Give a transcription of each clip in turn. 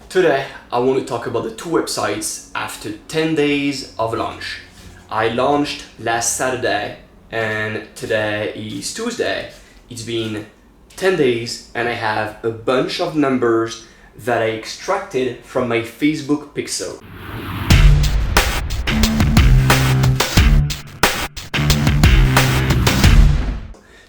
Today, I want to talk about the two websites after 10 days of launch. I launched last Saturday and today is Tuesday. It's been 10 days and I have a bunch of numbers that I extracted from my Facebook pixel.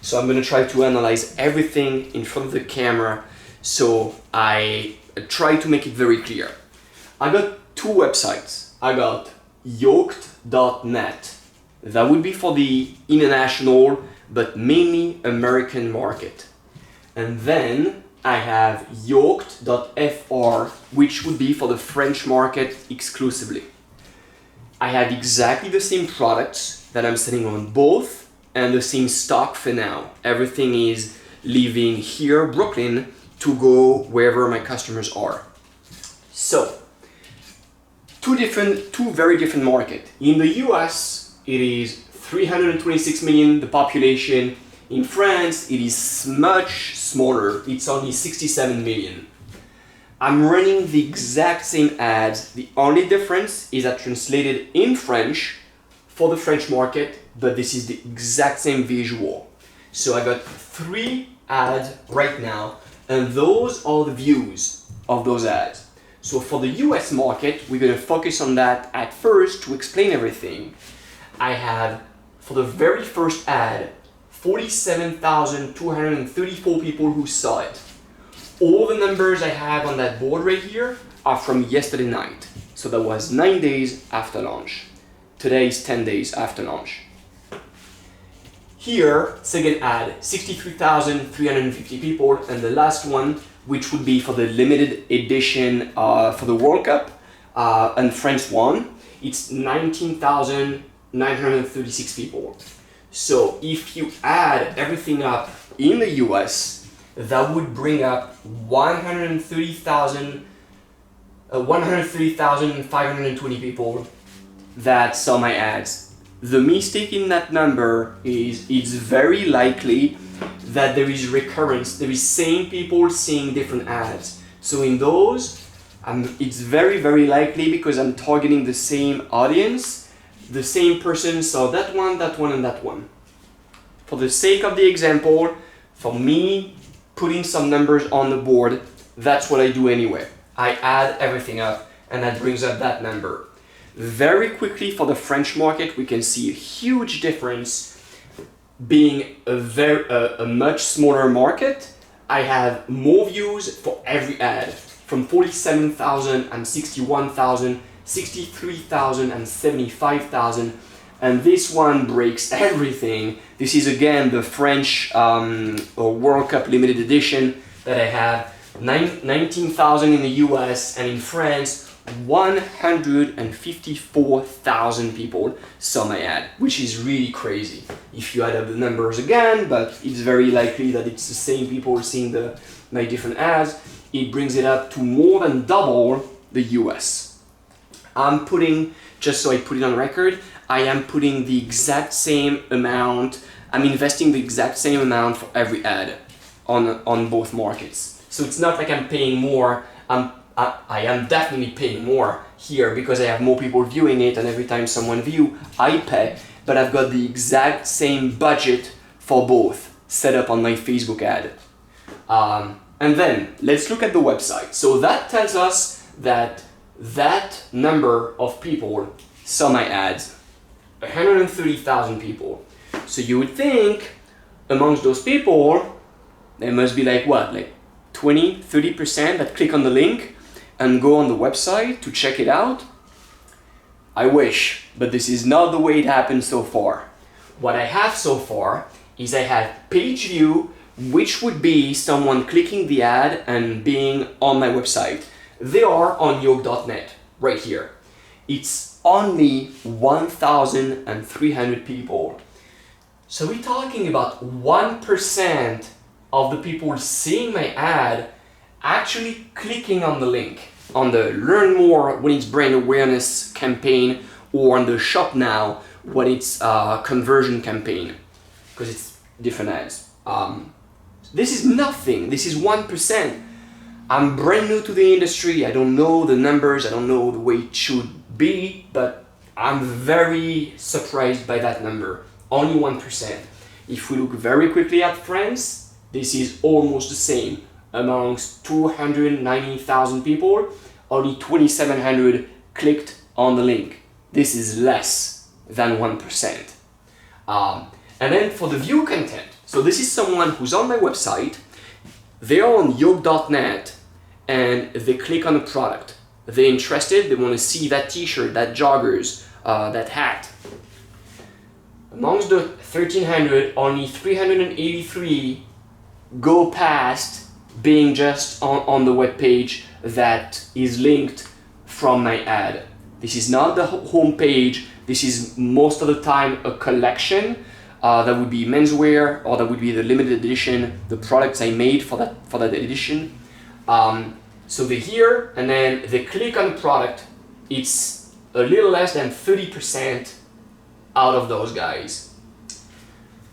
So I'm going to try to analyze everything in front of the camera, so I try to make it very clear. I got two websites. I got yoked.net. That would be for the international but mainly American market. And then I have yoked.fr, which would be for the French market exclusively. I have exactly the same products that I'm selling on both and the same stock for now. Everything is leaving here, Brooklyn, to go wherever my customers are. So, two very different markets. In the US, it is 326 million, the population. In France, it is much smaller. It's only 67 million. I'm running the exact same ads. The only difference is I translated in French for the French market, but this is the exact same visual. So I got 3 ads right now, and those are the views of those ads. So for the US market, we're gonna focus on that at first to explain everything. I have, for the very first ad, 47,234 people who saw it. All the numbers I have on that board right here are from yesterday night. So that was 9 days after launch. Today is 10 days after launch. Here, second ad, 63,350 people, and the last one, which would be for the limited edition for the World Cup, and France won, it's 19,936 people. So if you add everything up in the US, that would bring up 130,520 people that saw my ads. The mistake in that number is it's very likely that there is recurrence, there is same people seeing different ads. So in those, it's very, very likely because I'm targeting the same audience, the same person saw that one, and that one. For the sake of the example, for me putting some numbers on the board, that's what I do anyway. I add everything up and that brings up that number. Very quickly for the French market, we can see a huge difference. Being a much smaller market, I have more views for every ad, from 47,000 and 61,000, 63,000 and 75,000, and this one breaks everything. This is again the French World Cup limited edition that I have. 19,000 in the US, and in France 154,000 people saw my ad, which is really crazy if you add up the numbers again, but it's very likely that it's the same people seeing my different ads. It brings it up to more than double the US. I'm putting, just so I put it on record, I am putting the exact same amount, I'm investing the exact same amount for every ad on both markets. So it's not like I'm paying more. I am definitely paying more here because I have more people viewing it, and every time someone view, I pay, but I've got the exact same budget for both set up on my Facebook ad. And then let's look at the website. So that tells us that that number of people saw my ads, 130,000 people. So you would think amongst those people, there must be like what, like 20-30% that click on the link and go on the website to check it out. I wish, but this is not the way it happened so far. What I have so far is I have page view, which would be someone clicking the ad and being on my website. They are on yoked.net right here. It's only 1,300 people. So we're talking about 1% of the people seeing my ad actually clicking on the link, on the Learn More when it's brand awareness campaign, or on the Shop Now when it's conversion campaign, because it's different ads. This is nothing, this is 1%. I'm brand new to the industry. I don't know the numbers. I don't know the way it should be, but I'm very surprised by that number. Only 1%. If we look very quickly at France, this is almost the same. Amongst 290,000 people, only 2,700 clicked on the link. This is less than 1%. And then for the view content, so this is someone who's on my website, they're on yoke.net and they click on a product. They're interested, they want to see that t-shirt, that joggers, that hat. Amongst the 1,300, only 383 go past being just on the web page that is linked from my ad. This is not the home page. This is most of the time a collection. That would be menswear, or that would be the limited edition, the products I made for that edition. So they're here and then they click on the product. It's a little less than 30% out of those guys.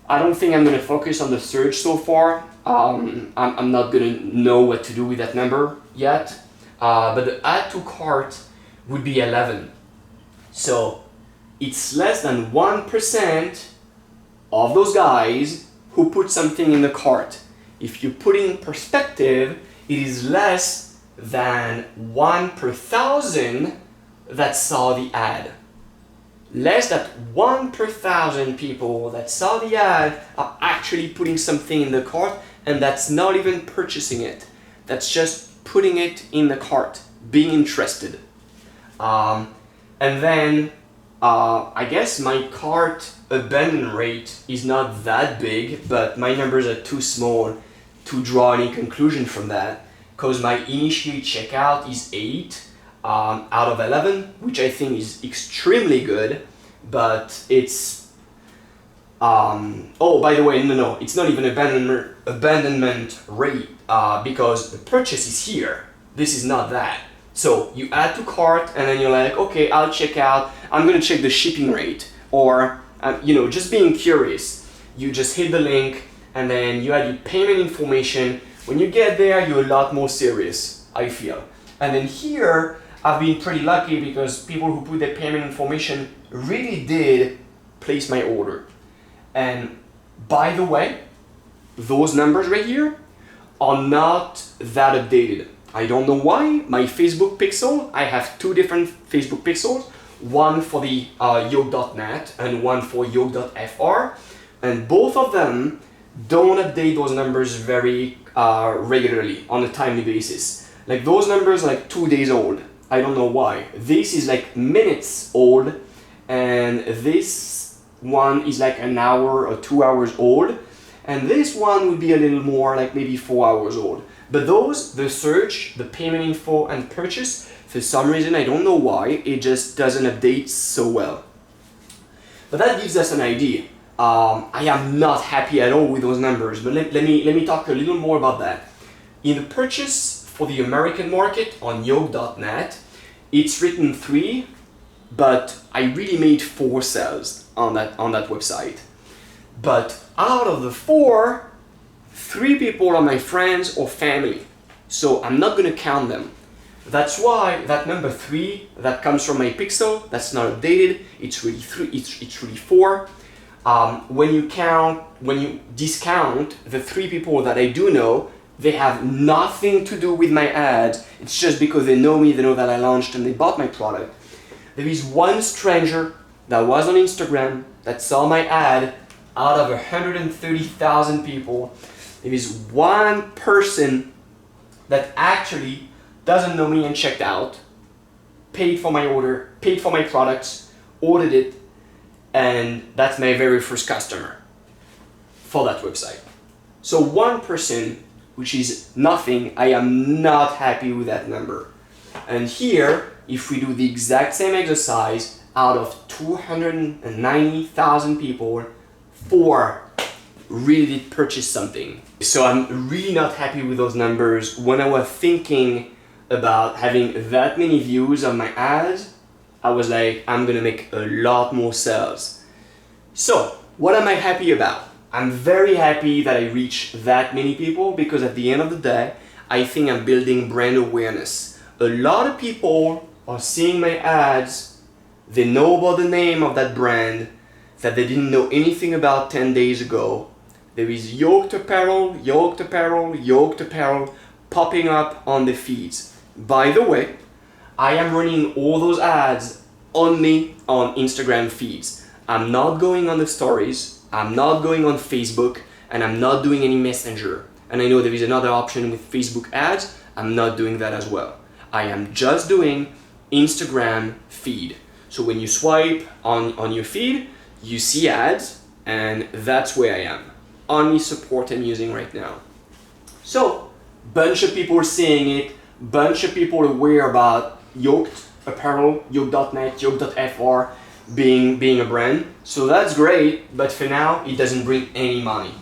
I don't think I'm going to focus on the search so far. I'm not going to know what to do with that number yet. But the add to cart would be 11. So it's less than 1% of those guys who put something in the cart. If you put it in perspective, it is less than 1 per 1,000 that saw the ad. Less than 1 per 1,000 people that saw the ad are actually putting something in the cart, and that's not even purchasing it. That's just putting it in the cart, being interested. And then I guess my cart abandon rate is not that big, but my numbers are too small to draw any conclusion from that, because my initiate checkout is 8 out of 11, which I think is extremely good, but it's oh, by the way, no, it's not even abandonment rate, because the purchase is here. This is not that. So you add to cart and then you're like, okay, I'll check out. I'm gonna check the shipping rate, or just being curious. You just hit the link and then you add your payment information. When you get there, you're a lot more serious, I feel. And then here, I've been pretty lucky because people who put their payment information really did place my order. And by the way, those numbers right here are not that updated. I don't know why. My Facebook pixel, I have 2 different Facebook pixels, one for the yoke.net and one for yoke.fr, and both of them don't update those numbers very regularly on a timely basis. Like those numbers are like 2 days old. I don't know why. This is like minutes old, and this one is like an hour or 2 hours old, and this one would be a little more, like maybe 4 hours old. But those, the search, the payment info, and purchase, for some reason, I don't know why, it just doesn't update so well. But that gives us an idea. I am not happy at all with those numbers, but let me talk a little more about that. In the purchase for the American market on yoke.net, it's written 3, but I really made 4 sales on that website. But out of the 4, 3 people are my friends or family, so I'm not going to count them. That's why that number 3 that comes from my pixel, that's not updated, it's really 3, it's really 4. When you discount the 3 people that I do know, they have nothing to do with my ads. It's just because they know me, they know that I launched and they bought my product. There is 1 stranger that was on Instagram that saw my ad out of 130,000 people. There is 1 person that actually doesn't know me and checked out, paid for my order, paid for my products, ordered it, and that's my very first customer for that website. So 1 person, which is nothing, I am not happy with that number. And here, if we do the exact same exercise, out of 290,000 people, 4 really did purchase something. So I'm really not happy with those numbers. When I was thinking about having that many views on my ads, I was like, I'm gonna make a lot more sales. So what am I happy about? I'm very happy that I reached that many people, because at the end of the day, I think I'm building brand awareness. A lot of people are seeing my ads, they know about the name of that brand that they didn't know anything about 10 days ago. There is yoked apparel, yoked apparel, yoked apparel popping up on the feeds. By the way, I am running all those ads only on Instagram feeds. I'm not going on the stories, I'm not going on Facebook, and I'm not doing any messenger. And I know there is another option with Facebook ads, I'm not doing that as well. I am just doing Instagram feed. So when you swipe on your feed, you see ads, and that's where I am. Only support I'm using right now. So, bunch of people seeing it, bunch of people aware about Yoked apparel, yoke.net, yoke.fr being a brand. So that's great, but for now, it doesn't bring any money.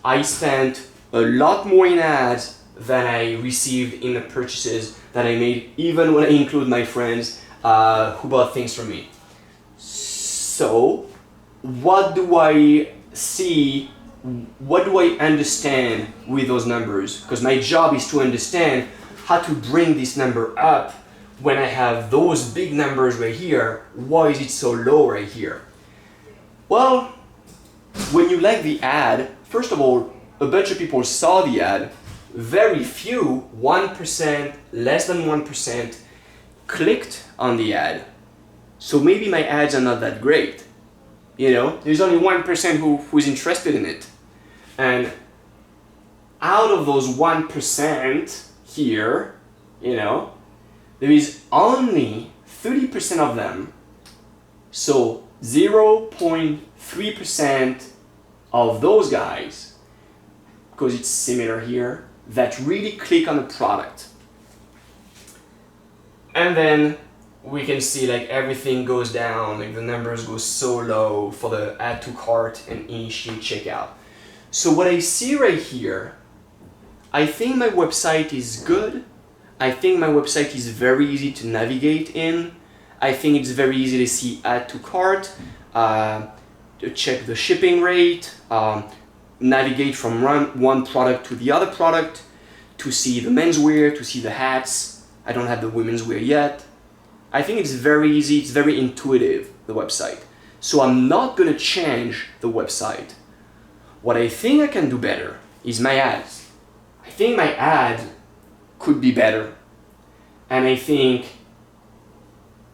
I spent a lot more in ads than I received in the purchases that I made, even when I include my friends who bought things from me. So, what do I see? What do I understand with those numbers? Because my job is to understand how to bring this number up when I have those big numbers right here. Why is it so low right here? Well, when you like the ad, first of all, a bunch of people saw the ad. Very few, 1%, less than 1%, clicked on the ad. So maybe my ads are not that great. You know, there's only 1% who's interested in it. And out of those 1% here, you know, there is only 30% of them, so 0.3% of those guys, because it's similar here, that really click on the product. And then we can see like everything goes down, like the numbers go so low for the add to cart and initiate checkout. So what I see right here, I think my website is good. I think my website is very easy to navigate in. I think it's very easy to see add to cart, to check the shipping rate, navigate from one product to the other product, to see the menswear, to see the hats. I don't have the women's wear yet. I think it's very easy, it's very intuitive, the website. So I'm not gonna change the website. What I think I can do better is my ads. I think my ads could be better. And I think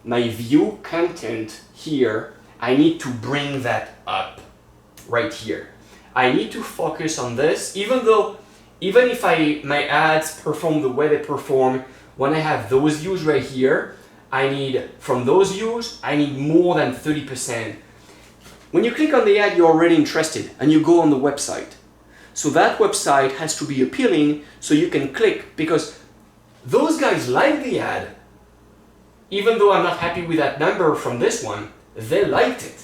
my view content here, I need to bring that up right here. I need to focus on this, even if my ads perform the way they perform, when I have those views right here, from those views, I need more than 30%. When you click on the ad, you're already interested and you go on the website. So that website has to be appealing so you can click, because those guys like the ad. Even though I'm not happy with that number from this one, they liked it.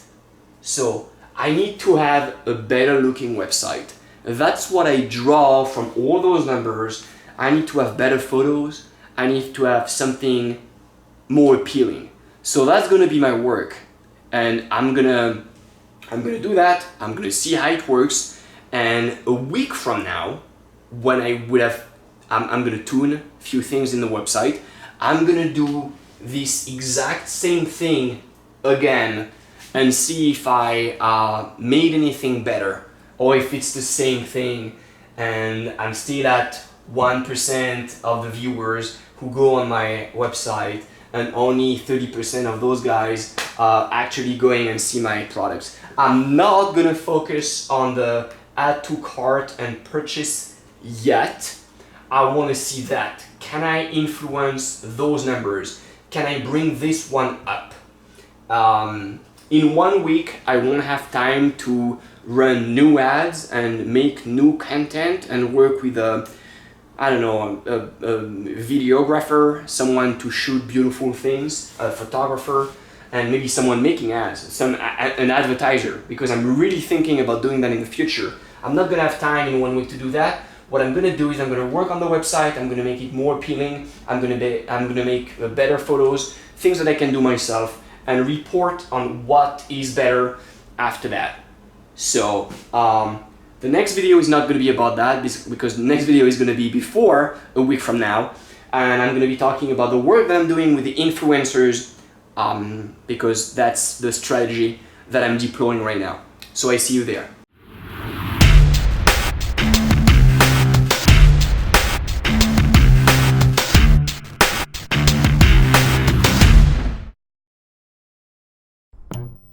So I need to have a better looking website. That's what I draw from all those numbers. I need to have better photos. I need to have something more appealing. So that's gonna be my work. And I'm gonna do that. I'm gonna see how it works. And a week from now, when I'm gonna tune a few things in the website. I'm gonna do this exact same thing again and see if I made anything better, or if it's the same thing and I'm still at 1% of the viewers who go on my website and only 30% of those guys are actually going and see my products. I'm not gonna focus on the add to cart and purchase yet. I want to see that. Can I influence those numbers? Can I bring this one up? In 1 week, I won't have time to run new ads and make new content and work with a videographer, someone to shoot beautiful things, a photographer, and maybe someone making ads, an advertiser, because I'm really thinking about doing that in the future. I'm not gonna have time in 1 week to do that. What I'm gonna do is I'm gonna work on the website, I'm gonna make it more appealing, I'm gonna make better photos, things that I can do myself, and report on what is better after that. So The next video is not going to be about that because the next video is going to be before a week from now, and I'm going to be talking about the work that I'm doing with the influencers, because that's the strategy that I'm deploying right now. So I see you there.